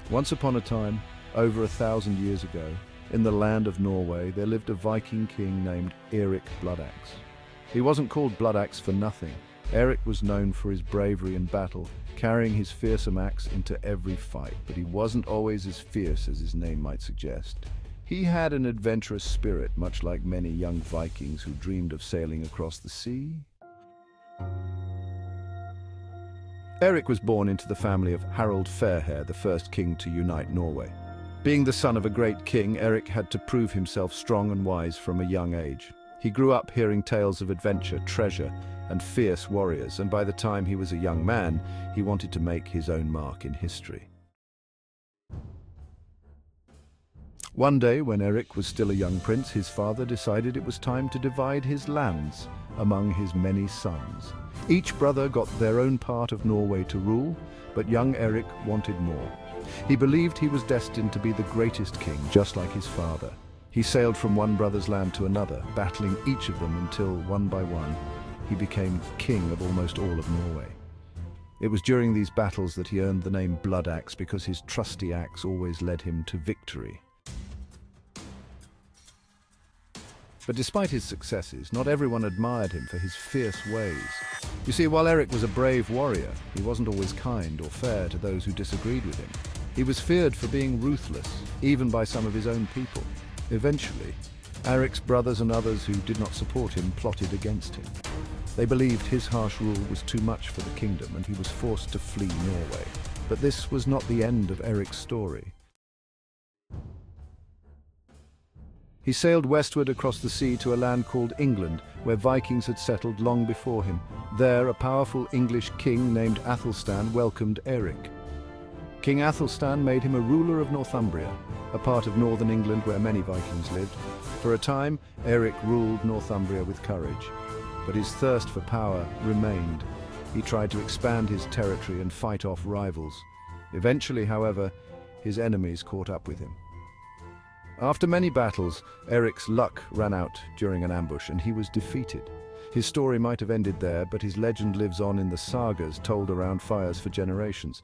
Once upon a time, over 1,000 years ago, in the land of Norway, there lived a Viking king named Eirik Bood-Axe. He wasn't called Bood-Axe for nothing. Eirik was known for his bravery in battle, carrying his fearsome axe into every fight, but he wasn't always as fierce as his name might suggest. He had an adventurous spirit, much like many young Vikings who dreamed of sailing across the sea. Eirik was born into the family of Harald Fairhair, the first king to unite Norway. Being the son of a great king, Eirik had to prove himself strong and wise from a young age. He grew up hearing tales of adventure, treasure, and fierce warriors, and by the time he was a young man, he wanted to make his own mark in history. One day, when Eirik was still a young prince, his father decided it was time to divide his lands among his many sons. Each brother got their own part of Norway to rule, but young Eirik wanted more. He believed he was destined to be the greatest king, just like his father. He sailed from one brother's land to another, battling each of them until, one by one, he became king of almost all of Norway. It was during these battles that he earned the name Bood-Axe, because his trusty axe always led him to victory. But despite his successes, not everyone admired him for his fierce ways. You see, while Eirik was a brave warrior, he wasn't always kind or fair to those who disagreed with him. He was feared for being ruthless, even by some of his own people. Eventually, Eirik's brothers and others who did not support him plotted against him. They believed his harsh rule was too much for the kingdom, and he was forced to flee Norway. But this was not the end of Eirik's story. He sailed westward across the sea to a land called England, where Vikings had settled long before him. There, a powerful English king named Athelstan welcomed Eirik. King Athelstan made him a ruler of Northumbria, a part of northern England where many Vikings lived. For a time, Eirik ruled Northumbria with courage, but his thirst for power remained. He tried to expand his territory and fight off rivals. Eventually, however, his enemies caught up with him. After many battles, Eirik's luck ran out during an ambush, and he was defeated. His story might have ended there, but his legend lives on in the sagas told around fires for generations.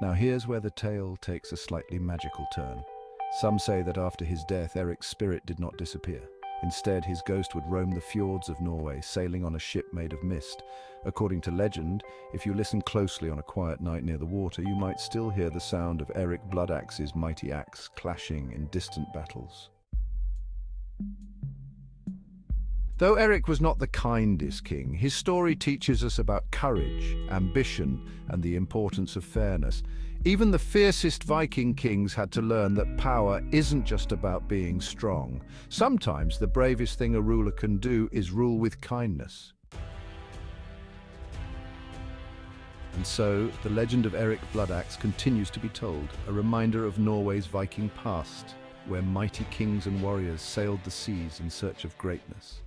Now here's where the tale takes a slightly magical turn. Some say that after his death, Eirik's spirit did not disappear. Instead, his ghost would roam the fjords of Norway, sailing on a ship made of mist. According to legend, if you listen closely on a quiet night near the water, you might still hear the sound of Eirik Bood-Axe's mighty axe clashing in distant battles. Though Eirik was not the kindest king, his story teaches us about courage, ambition, and the importance of fairness. Even the fiercest Viking kings had to learn that power isn't just about being strong. Sometimes the bravest thing a ruler can do is rule with kindness. And so, the legend of Eirik Bood-Axe continues to be told, a reminder of Norway's Viking past, where mighty kings and warriors sailed the seas in search of greatness.